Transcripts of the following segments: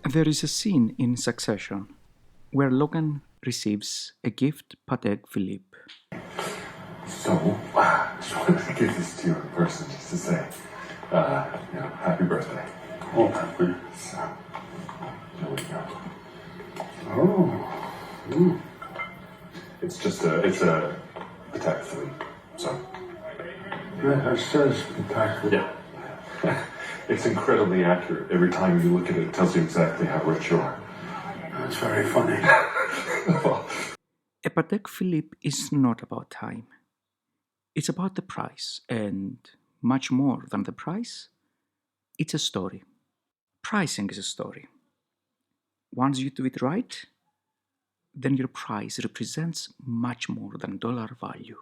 There is a scene in Succession where Logan receives a gift Patek Philippe. So, just wanted to give this to you in person just to say, happy birthday. Oh, happy. So, here we go. Oh. It's a Patek Philippe, so. Yeah, it says Patek Philippe. Yeah. It's incredibly accurate. Every time you look at it, it tells you exactly how rich you are. That's very funny. A Patek Philippe is not about time. It's about the price, and much more than the price, it's a story. Pricing is a story. Once you do it right, then your price represents much more than dollar value.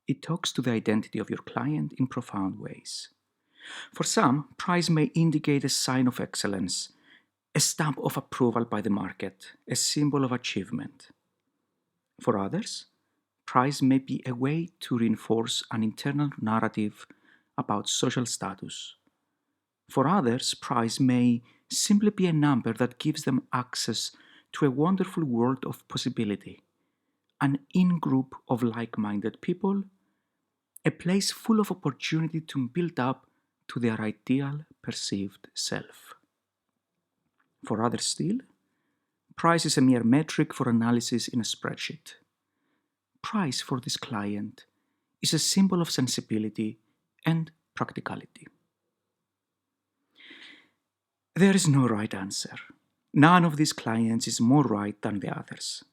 It talks to the identity of your client in profound ways. For some, price may indicate a sign of excellence, a stamp of approval by the market, a symbol of achievement. For others, price may be a way to reinforce an internal narrative about social status. For others, price may simply be a number that gives them access to a wonderful world of possibility, an in-group of like-minded people, a place full of opportunity to build up to their ideal perceived self. For others still, price is a mere metric for analysis in a spreadsheet. Price for this client is a symbol of sensibility and practicality. There is no right answer. None of these clients is more right than the others.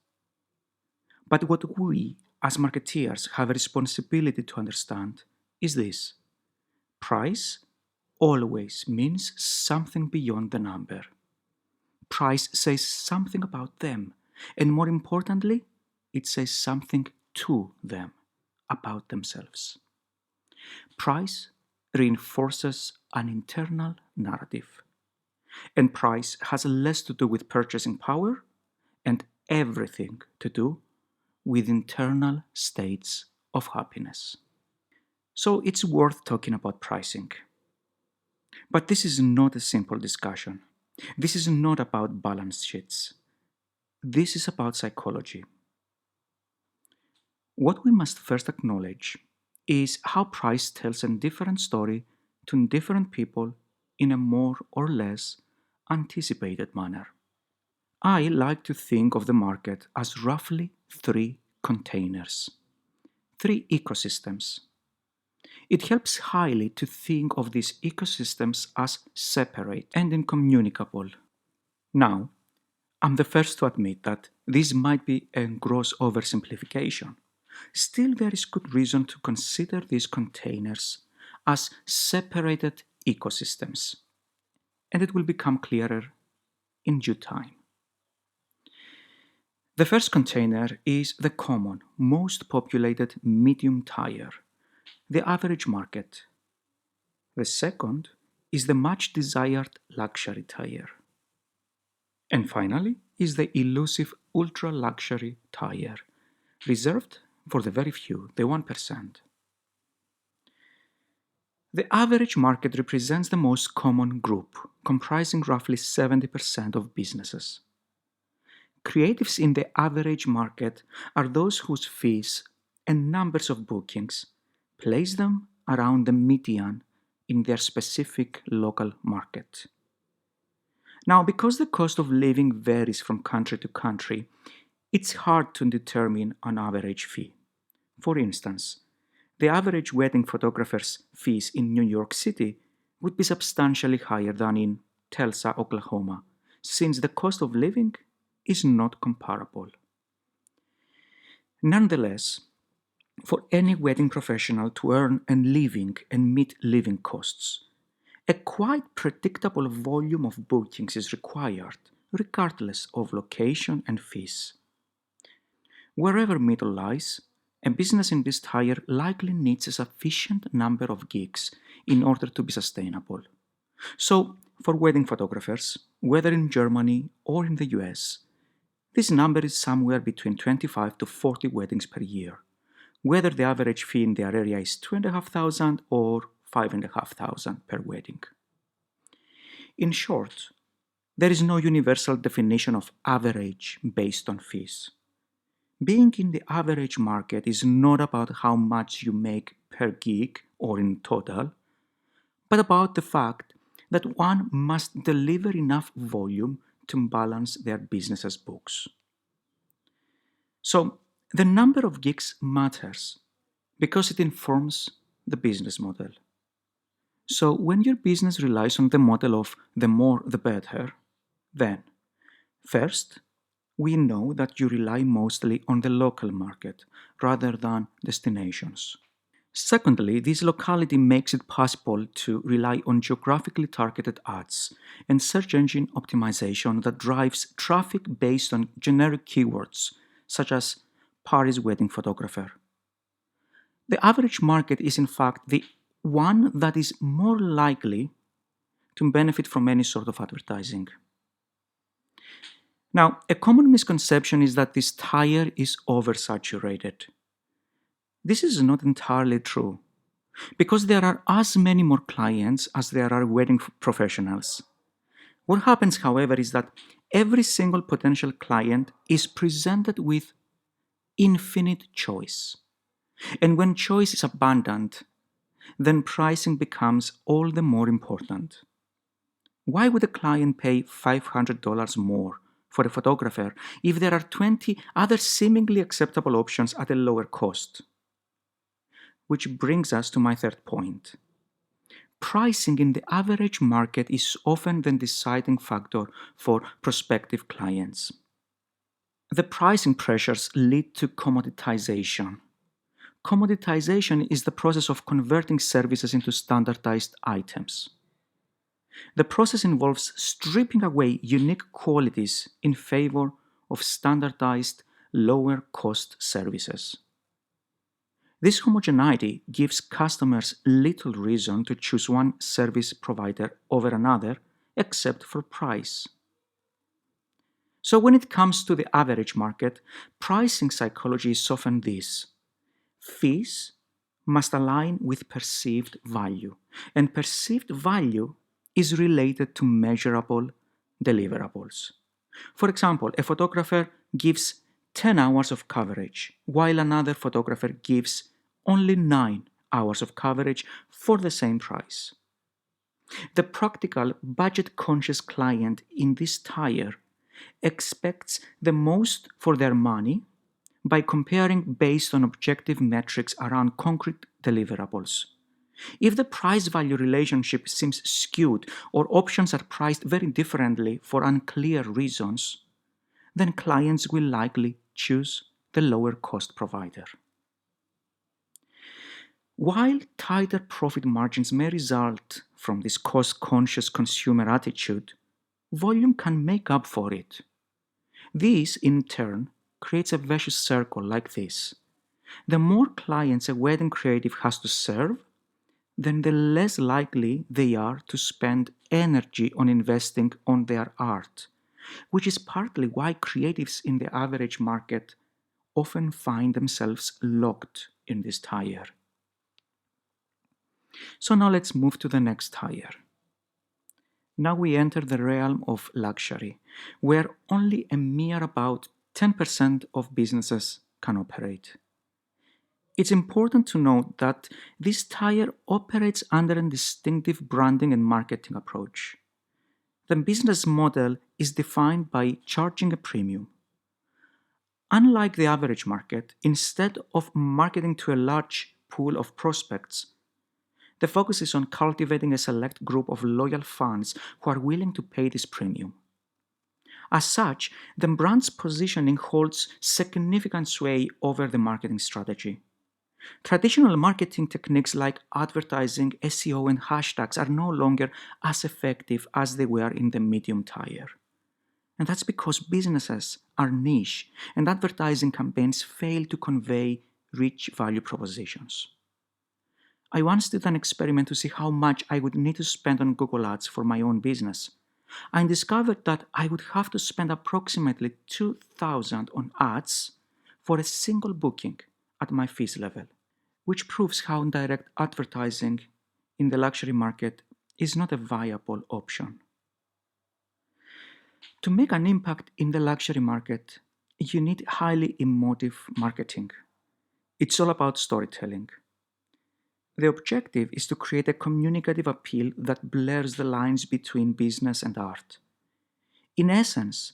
But what we, as marketeers, have a responsibility to understand is this. Price always means something beyond the number. Price says something about them, and more importantly, it says something to them about themselves. Price reinforces an internal narrative, and price has less to do with purchasing power and everything to do with internal states of happiness. So it's worth talking about pricing. But this is not a simple discussion. This is not about balance sheets. This is about psychology. What we must first acknowledge is how price tells a different story to different people in a more or less anticipated manner. I like to think of the market as roughly three containers, three ecosystems. It helps highly to think of these ecosystems as separate and incommunicable. Now, I'm the first to admit that this might be a gross oversimplification. Still, there is good reason to consider these containers as separated ecosystems, and it will become clearer in due time. The first container is the common, most populated medium tire, the average market. The second is the much desired luxury tire. And finally is the elusive ultra luxury tire, reserved for the very few, the 1%. The average market represents the most common group, comprising roughly 70% of businesses. Creatives in the average market are those whose fees and numbers of bookings place them around the median in their specific local market. Now, because the cost of living varies from country to country, it's hard to determine an average fee. For instance, the average wedding photographer's fees in New York City would be substantially higher than in Tulsa, Oklahoma, since the cost of living is not comparable. Nonetheless, for any wedding professional to earn a living and meet living costs, a quite predictable volume of bookings is required, regardless of location and fees. Wherever middle lies, a business in this tire likely needs a sufficient number of gigs in order to be sustainable. So, for wedding photographers, whether in Germany or in the US, this number is somewhere between 25 to 40 weddings per year, whether the average fee in their area is $2,500 or $5,500 per wedding. In short, There is no universal definition of average based on fees. Being in the average market is not about how much you make per gig or in total, but about the fact that one must deliver enough volume to balance their business's books. So, the number of gigs matters because it informs the business model. So, when your business relies on the model of the more the better, then first, we know that you rely mostly on the local market rather than destinations. Secondly, this locality makes it possible to rely on geographically targeted ads and search engine optimization that drives traffic based on generic keywords such as Paris wedding photographer. The average market is in fact the one that is more likely to benefit from any sort of advertising. Now, a common misconception is that this tire is oversaturated. This is not entirely true, because there are as many more clients as there are wedding professionals. What happens, however, is that every single potential client is presented with infinite choice. And when choice is abundant, then pricing becomes all the more important. Why would a client pay $500 more for a photographer if there are 20 other seemingly acceptable options at a lower cost? Which brings us to my third point. Pricing in the average market is often the deciding factor for prospective clients. The pricing pressures lead to commoditization. Commoditization is the process of converting services into standardized items. The process involves stripping away unique qualities in favor of standardized, lower cost services. This homogeneity gives customers little reason to choose one service provider over another except for price. So when it comes to the average market, pricing psychology is often this. Fees must align with perceived value, and perceived value is related to measurable deliverables. For example, a photographer gives 10 hours of coverage, while another photographer gives only 9 hours of coverage for the same price. The practical, budget-conscious client in this tire expects the most for their money by comparing based on objective metrics around concrete deliverables. If the price-value relationship seems skewed or options are priced very differently for unclear reasons, then clients will likely choose the lower cost provider. While tighter profit margins may result from this cost-conscious consumer attitude, volume can make up for it. This, in turn, creates a vicious circle like this. The more clients a wedding creative has to serve, then the less likely they are to spend energy on investing on their art, which is partly why creatives in the average market often find themselves locked in this tire. So now let's move to the next tire. Now we enter the realm of luxury, where only a mere about 10% of businesses can operate. It's important to note that this tire operates under a distinctive branding and marketing approach. The business model is defined by charging a premium. Unlike the average market, instead of marketing to a large pool of prospects, the focus is on cultivating a select group of loyal fans who are willing to pay this premium. As such, the brand's positioning holds significant sway over the marketing strategy. Traditional marketing techniques like advertising, SEO, and hashtags are no longer as effective as they were in the medium tier. And that's because businesses are niche and advertising campaigns fail to convey rich value propositions. I once did an experiment to see how much I would need to spend on Google Ads for my own business. I discovered that I would have to spend approximately $2,000 on ads for a single booking at my fees level, which proves how direct advertising in the luxury market is not a viable option. To make an impact in the luxury market, you need highly emotive marketing. It's all about storytelling. The objective is to create a communicative appeal that blurs the lines between business and art. In essence,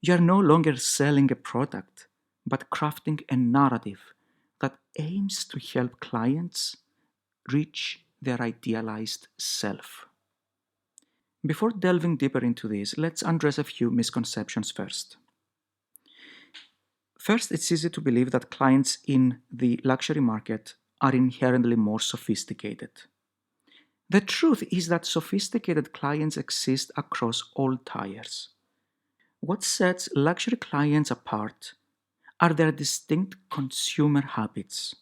you are no longer selling a product, but crafting a narrative that aims to help clients reach their idealized self. Before delving deeper into this, let's address a few misconceptions first. First, it's easy to believe that clients in the luxury market are inherently more sophisticated. The truth is that sophisticated clients exist across all tiers. What sets luxury clients apart are their distinct consumer habits.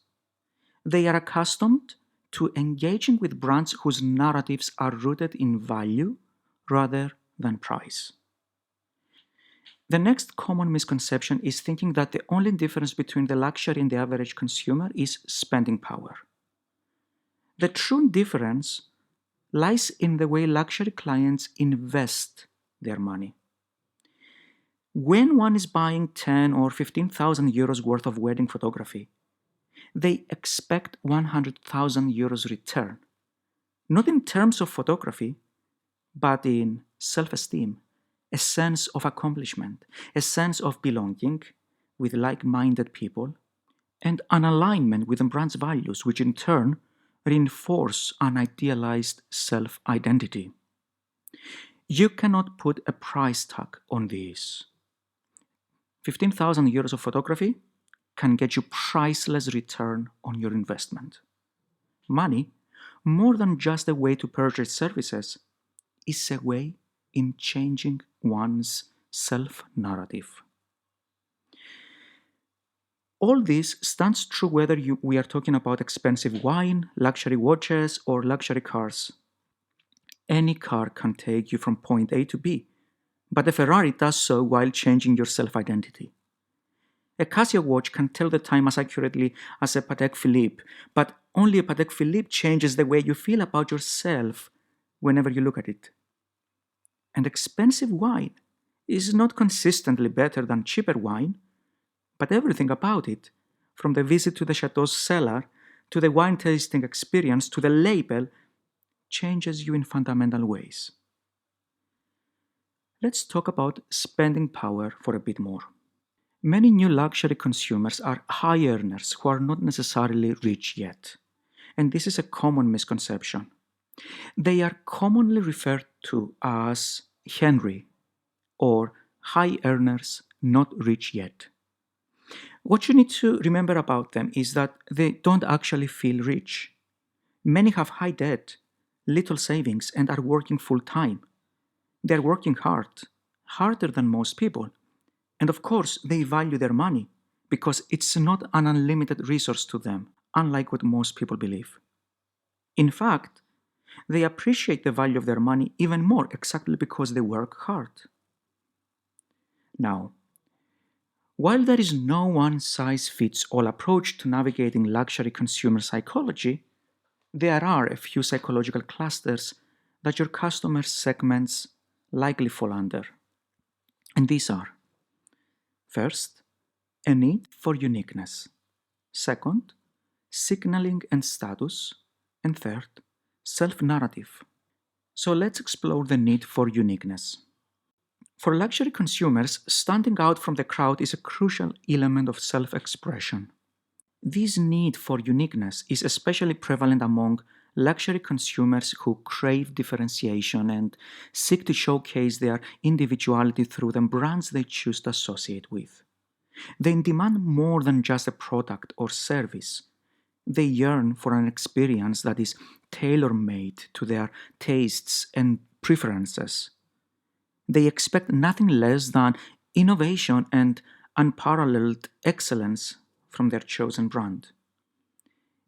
They are accustomed to engaging with brands whose narratives are rooted in value rather than price. The next common misconception is thinking that the only difference between the luxury and the average consumer is spending power. The true difference lies in the way luxury clients invest their money. When one is buying 10 or 15,000 euros worth of wedding photography, they expect 100,000 euros return, not in terms of photography, but in self-esteem, a sense of accomplishment, a sense of belonging with like-minded people, and an alignment with the brand's values, which in turn reinforce an idealized self-identity. You cannot put a price tag on this. 15,000 euros of photography can get you priceless return on your investment. Money, more than just a way to purchase services, is a way in changing one's self-narrative. All this stands true whether we are talking about expensive wine, luxury watches, or luxury cars. Any car can take you from point A to B, but a Ferrari does so while changing your self-identity. A Casio watch can tell the time as accurately as a Patek Philippe, but only a Patek Philippe changes the way you feel about yourself whenever you look at it. And expensive wine is not consistently better than cheaper wine, but everything about it, from the visit to the chateau's cellar, to the wine tasting experience, to the label, changes you in fundamental ways. Let's talk about spending power for a bit more. Many new luxury consumers are high earners who are not necessarily rich yet, and this is a common misconception. They are commonly referred to as Henry or high earners not rich yet. What you need to remember about them is that they don't actually feel rich. Many have high debt, little savings, and are working full time. They're working hard, harder than most people. And of course, they value their money because it's not an unlimited resource to them, unlike what most people believe. In fact, they appreciate the value of their money even more exactly because they work hard. Now, while there is no one-size-fits-all approach to navigating luxury consumer psychology, there are a few psychological clusters that your customer segments likely fall under. And these are: first, a need for uniqueness. Second, signaling and status. And third, self-narrative. So let's explore the need for uniqueness. For luxury consumers, standing out from the crowd is a crucial element of self-expression. This need for uniqueness is especially prevalent among luxury consumers who crave differentiation and seek to showcase their individuality through the brands they choose to associate with. They demand more than just a product or service. They yearn for an experience that is tailor-made to their tastes and preferences. They expect nothing less than innovation and unparalleled excellence from their chosen brand.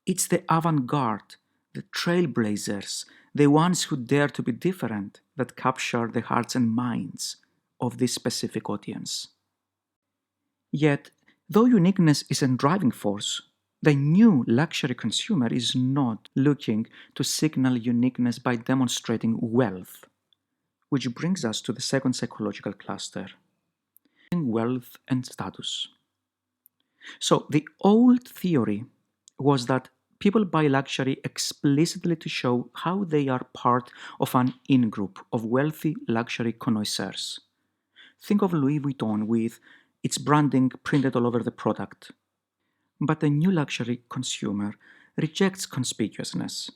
It's the avant-garde, the trailblazers, the ones who dare to be different that capture the hearts and minds of this specific audience. Yet, though uniqueness is a driving force, the new luxury consumer is not looking to signal uniqueness by demonstrating wealth. Which brings us to the second psychological cluster, wealth and status. So, the old theory was that people buy luxury explicitly to show how they are part of an in group of wealthy luxury connoisseurs. Think of Louis Vuitton with its branding printed all over the product. But the new luxury consumer rejects conspicuousness.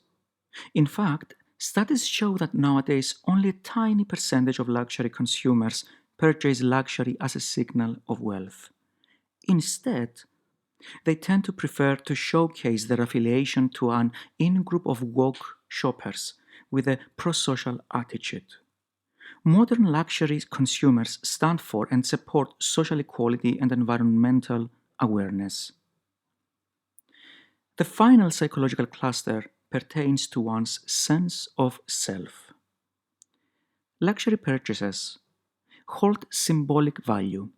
In fact, studies show that nowadays only a tiny percentage of luxury consumers purchase luxury as a signal of wealth. Instead, they tend to prefer to showcase their affiliation to an in group of woke shoppers with a pro social attitude. Modern luxury consumers stand for and support social equality and environmental awareness. The final psychological cluster pertains to one's sense of self. Luxury purchases hold symbolic value.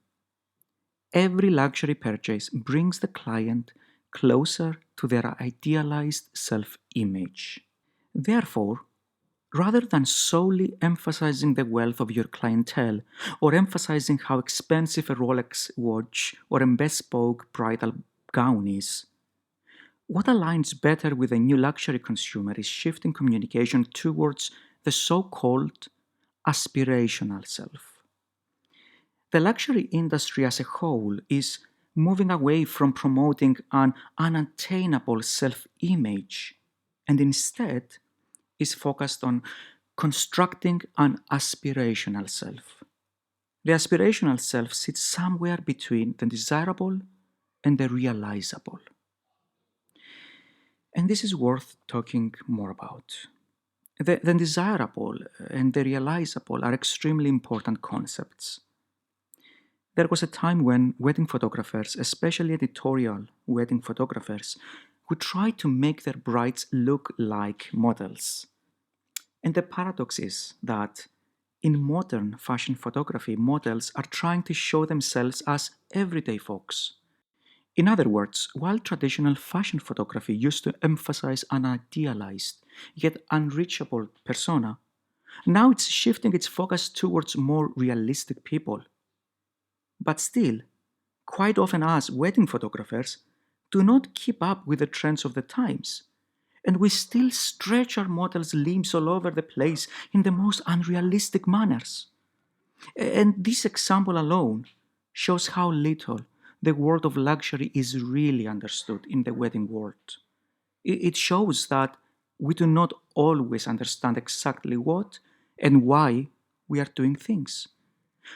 Every luxury purchase brings the client closer to their idealized self image. Therefore, rather than solely emphasizing the wealth of your clientele or emphasizing how expensive a Rolex watch or a bespoke bridal gown is, what aligns better with a new luxury consumer is shifting communication towards the so called aspirational self. The luxury industry as a whole is moving away from promoting an unattainable self image and instead is focused on constructing an aspirational self. The aspirational self sits somewhere between the desirable and the realizable. And this is worth talking more about. The desirable and the realizable are extremely important concepts. There was a time when wedding photographers, especially editorial wedding photographers, would try to make their brides look like models. And the paradox is that in modern fashion photography, models are trying to show themselves as everyday folks. In other words, while traditional fashion photography used to emphasize an idealized, yet unreachable persona, now it's shifting its focus towards more realistic people. But still, quite often us wedding photographers do not keep up with the trends of the times, and we still stretch our models' limbs all over the place in the most unrealistic manners. And this example alone shows how little the world of luxury is really understood in the wedding world. It shows that we do not always understand exactly what and why we are doing things.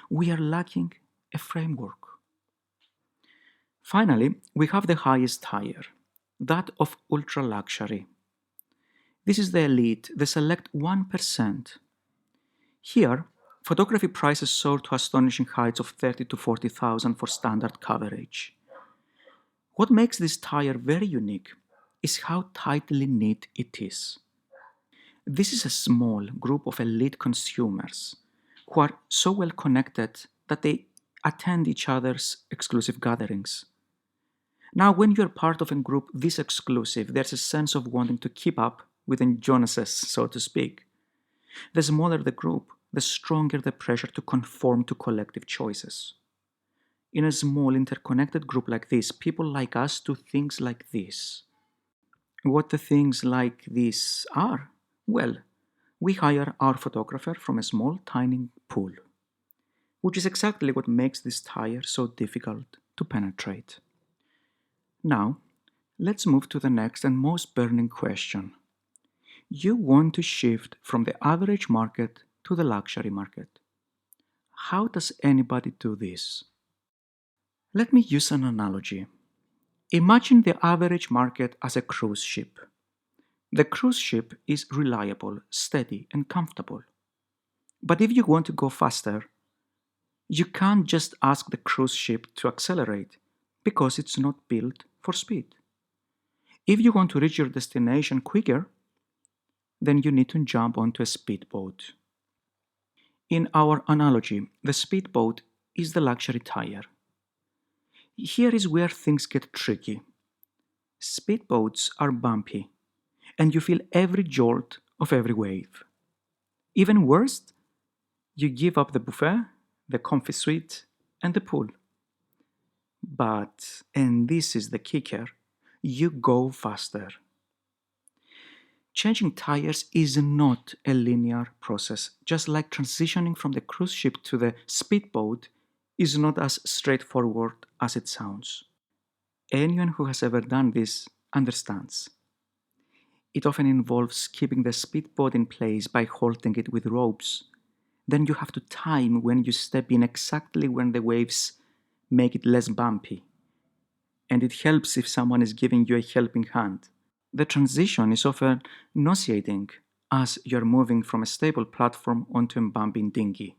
We are lacking a framework. Finally, we have the highest tier, that of ultra luxury. This is the elite, the select 1%. Here, photography prices soar to astonishing heights of 30 to 40,000 for standard coverage. What makes this tier very unique is how tightly knit it is. This is a small group of elite consumers who are so well connected that they attend each other's exclusive gatherings. Now, when you're part of a group this exclusive, there's a sense of wanting to keep up with the Jonases, so to speak. The smaller the group, the stronger the pressure to conform to collective choices. In a small, interconnected group like this, people like us do things like this. What the things like this are? Well, we hire our photographer from a small, tiny pool, which is exactly what makes this tire so difficult to penetrate. Now, let's move to the next and most burning question. You want to shift from the average market to the luxury market. How does anybody do this? Let me use an analogy. Imagine the average market as a cruise ship. The cruise ship is reliable, steady, and comfortable. But if you want to go faster, you can't just ask the cruise ship to accelerate because it's not built for speed. If you want to reach your destination quicker, then you need to jump onto a speedboat. In our analogy, the speedboat is the luxury tire. Here is where things get tricky. Speedboats are bumpy, and you feel every jolt of every wave. Even worse, You give up the buffet, the comfy suite, and the pool. But, and this is the kicker, you go faster. Changing tires is not a linear process, just like transitioning from the cruise ship to the speedboat is not as straightforward as it sounds. Anyone who has ever done this understands. It often involves keeping the speedboat in place by holding it with ropes. Then you have to time when you step in exactly when the waves make it less bumpy. And it helps if someone is giving you a helping hand. The transition is often nauseating as you're moving from a stable platform onto a bumping dinghy.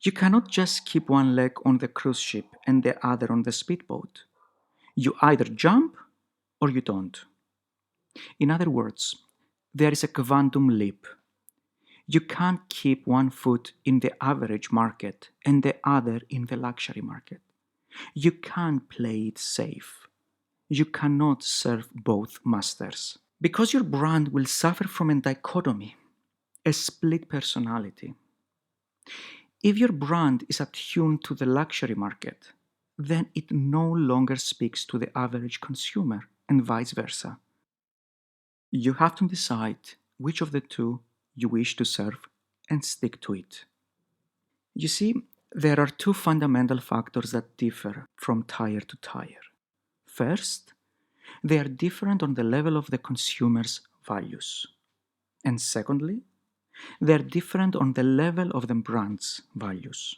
You cannot just keep one leg on the cruise ship and the other on the speedboat. You either jump or you don't. In other words, there is a quantum leap. You can't keep one foot in the average market and the other in the luxury market. You can't play it safe. You cannot serve both masters. Because your brand will suffer from a dichotomy, a split personality. If your brand is attuned to the luxury market, then it no longer speaks to the average consumer and vice versa. You have to decide which of the two you wish to serve and stick to it. You see, there are two fundamental factors that differ from tire to tire. First, they are different on the level of the consumer's values. And secondly, they are different on the level of the brand's values.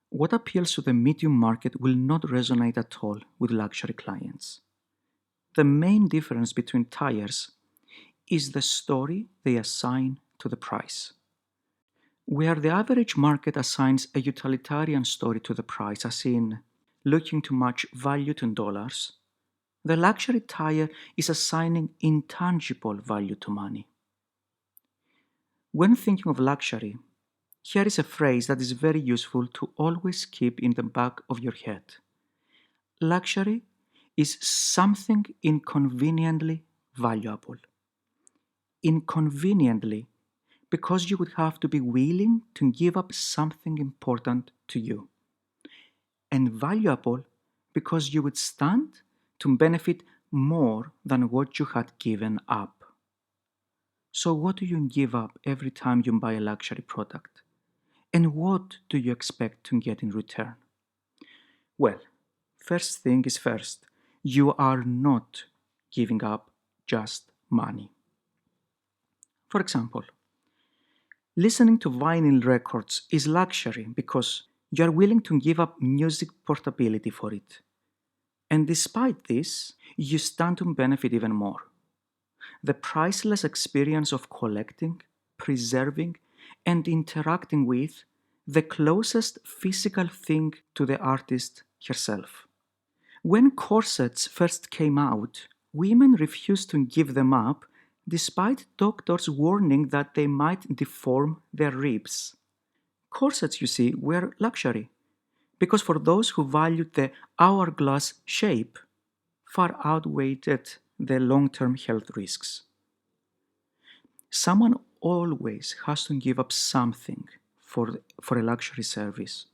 What appeals to the medium market will not resonate at all with luxury clients. The main difference between tires is the story they assign to the price. Where the average market assigns a utilitarian story to the price, as in looking to match value to dollars, the luxury tire is assigning intangible value to money. When thinking of luxury, here is a phrase that is very useful to always keep in the back of your head. Luxury is something inconveniently valuable. Inconveniently, because you would have to be willing to give up something important to you. And valuable, because you would stand to benefit more than what you had given up. So, what do you give up every time you buy a luxury product? And what do you expect to get in return? Well, first thing is first, you are not giving up just money. For example, listening to vinyl records is luxury because you are willing to give up music portability for it. And despite this, you stand to benefit even more. The priceless experience of collecting, preserving, and interacting with the closest physical thing to the artist herself. When corsets first came out, women refused to give them up despite doctors warning that they might deform their ribs. Corsets, you see, were luxury because for those who valued the hourglass shape, far outweighed the long-term health risks. Someone always has to give up something for a luxury service.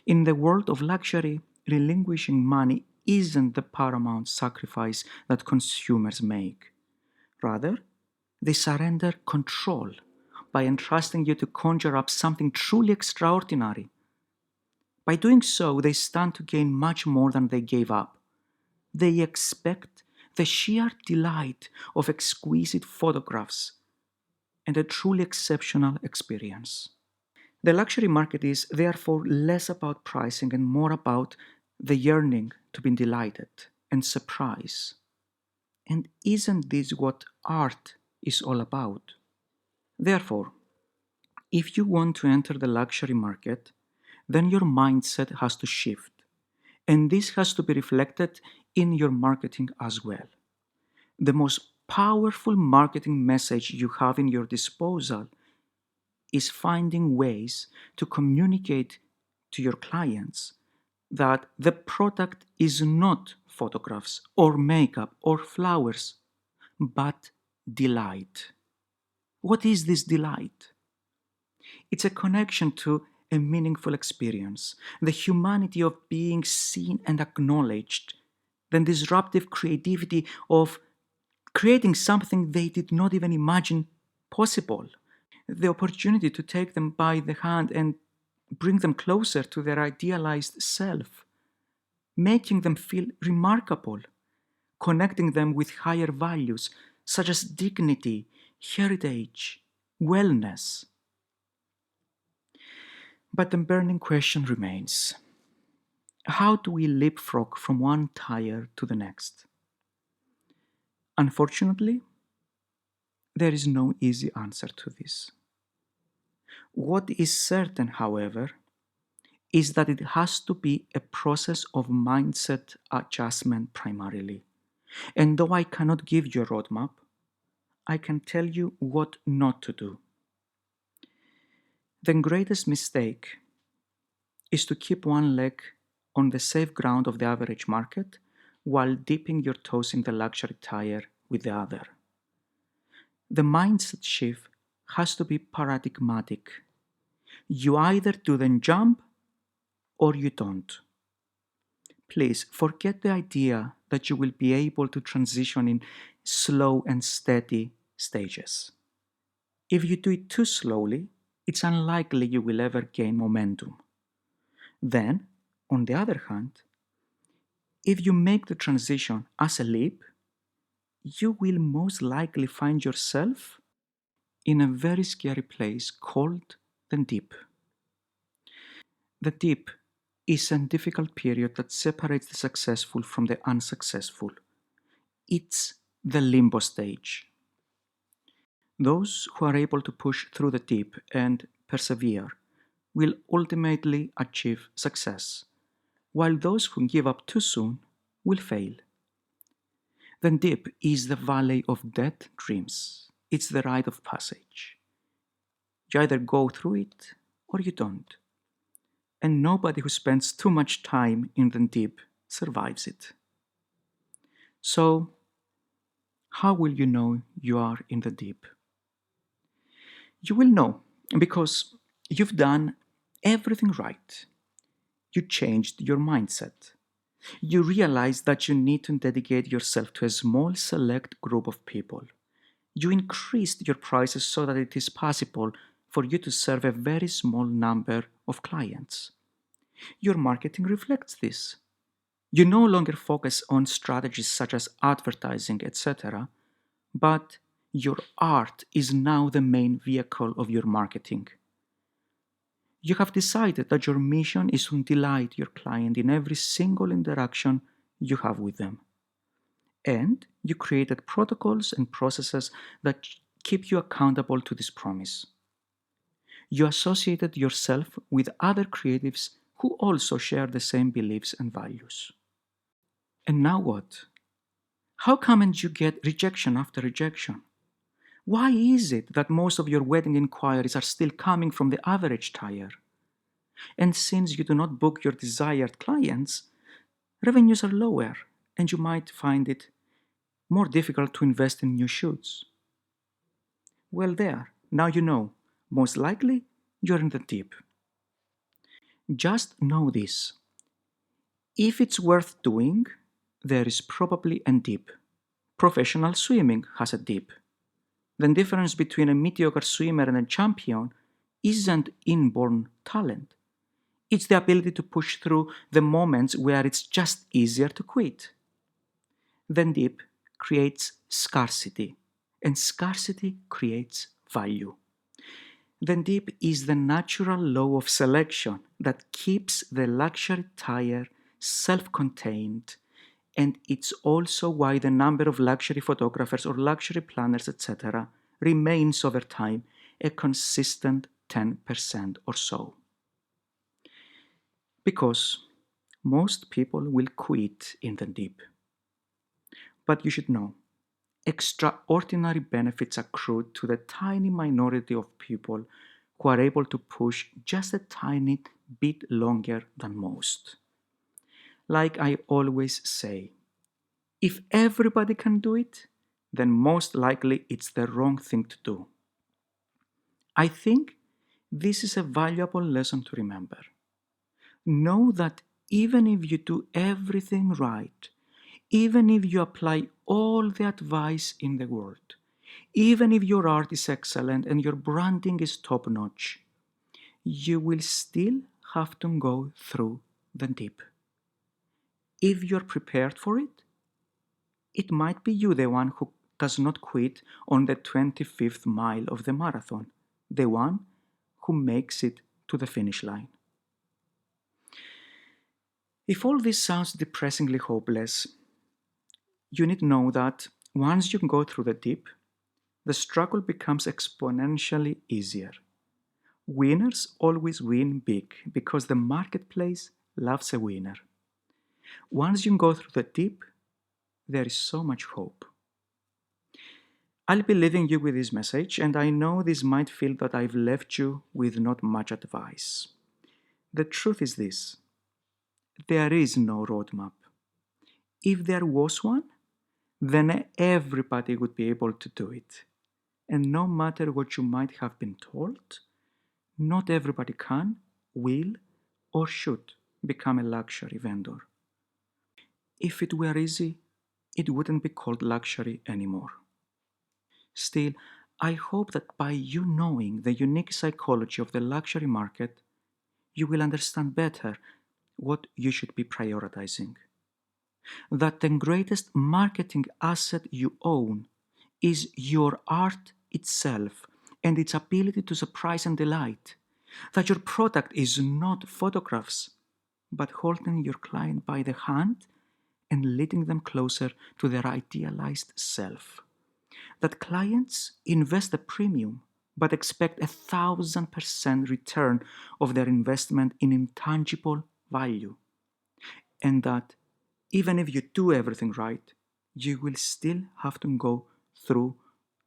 In the world of luxury, relinquishing money isn't the paramount sacrifice that consumers make. Rather, they surrender control by entrusting you to conjure up something truly extraordinary. By doing so, they stand to gain much more than they gave up. They expect the sheer delight of exquisite photographs and a truly exceptional experience. The luxury market is therefore less about pricing and more about the yearning to be delighted and surprised. And isn't this what art is all about? Therefore, if you want to enter the luxury market, then your mindset has to shift. And this has to be reflected in your marketing as well. The most powerful marketing message you have in your disposal is finding ways to communicate to your clients that the product is not photographs or makeup or flowers, but delight. What is this delight? It's a connection to a meaningful experience, the humanity of being seen and acknowledged, the disruptive creativity of creating something they did not even imagine possible, the opportunity to take them by the hand and bring them closer to their idealized self, making them feel remarkable, connecting them with higher values such as dignity, heritage, wellness. But the burning question remains: how do we leapfrog from one tire to the next? Unfortunately, there is no easy answer to this. What is certain, however, is that it has to be a process of mindset adjustment primarily. And though I cannot give you a roadmap, I can tell you what not to do. The greatest mistake is to keep one leg on the safe ground of the average market while dipping your toes in the luxury tire with the other. The mindset shift has to be paradigmatic. You either do the jump or you don't. Please forget the idea that you will be able to transition in slow and steady stages. If you do it too slowly, it's unlikely you will ever gain momentum. Then, on the other hand, if you make the transition as a leap, you will most likely find yourself in a very scary place called the deep. The deep is a difficult period that separates the successful from the unsuccessful. It's the limbo stage. Those who are able to push through the deep and persevere will ultimately achieve success, while those who give up too soon will fail. The deep is the valley of dead dreams. It's the rite of passage. You either go through it or you don't. And nobody who spends too much time in the deep survives it. So, how will you know you are in the deep? You will know because you've done everything right. You changed your mindset. You realize that you need to dedicate yourself to a small select group of people. You increased your prices so that it is possible for you to serve a very small number of clients. Your marketing reflects this. You no longer focus on strategies such as advertising, etc., but your art is now the main vehicle of your marketing. You have decided that your mission is to delight your client in every single interaction you have with them. And you created protocols and processes that keep you accountable to this promise. You associated yourself with other creatives who also share the same beliefs and values. And now what? How come and you get rejection after rejection? Why is it that most of your wedding inquiries are still coming from the average tire? And since you do not book your desired clients, revenues are lower and you might find it more difficult to invest in new shoots. Well, there, now you know. Most likely, you're in the deep. Just know this. If it's worth doing, there is probably a deep. Professional swimming has a deep. The difference between a mediocre swimmer and a champion isn't inborn talent. It's the ability to push through the moments where it's just easier to quit. The deep creates scarcity, and scarcity creates value. The deep is the natural law of selection that keeps the luxury tire self-contained, and it's also why the number of luxury photographers or luxury planners, etc., remains over time a consistent 10% or so. Because most people will quit in the deep. But you should know, extraordinary benefits accrue to the tiny minority of people who are able to push just a tiny bit longer than most. Like I always say, if everybody can do it, then most likely it's the wrong thing to do. I think This is a valuable lesson to remember. Know that even if you do everything right, even if you apply all the advice in the world, even if your art is excellent and your branding is top notch, you will still have to go through the dip. If you're prepared for it, it might be you the one who does not quit on the 25th mile of the marathon, the one who makes it to the finish line. If all this sounds depressingly hopeless, you need to know that once you go through the dip, the struggle becomes exponentially easier. Winners always win big because the marketplace loves a winner. Once you go through the dip, there is so much hope. I'll be leaving you with this message, and I know this might feel that I've left you with not much advice. The truth is this: there is no roadmap. If there was one, then everybody would be able to do it. And no matter what you might have been told, not everybody can, will, or should become a luxury vendor. If it were easy, it wouldn't be called luxury anymore. Still, I hope that by you knowing the unique psychology of the luxury market, you will understand better what you should be prioritizing. That the greatest marketing asset you own is your art itself and its ability to surprise and delight. That your product is not photographs, but holding your client by the hand and leading them closer to their idealized self. That clients invest a premium but expect 1,000% return of their investment in intangible value. And that even if you do everything right, you will still have to go through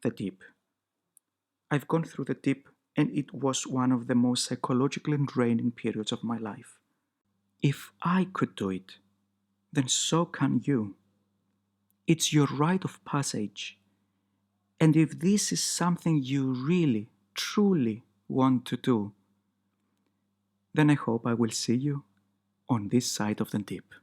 the dip. I've gone through the dip, and it was one of the most psychologically draining periods of my life. If I could do it, then so can you. It's your rite of passage. And if this is something you really, truly want to do, then I hope I will see you on this side of the dip.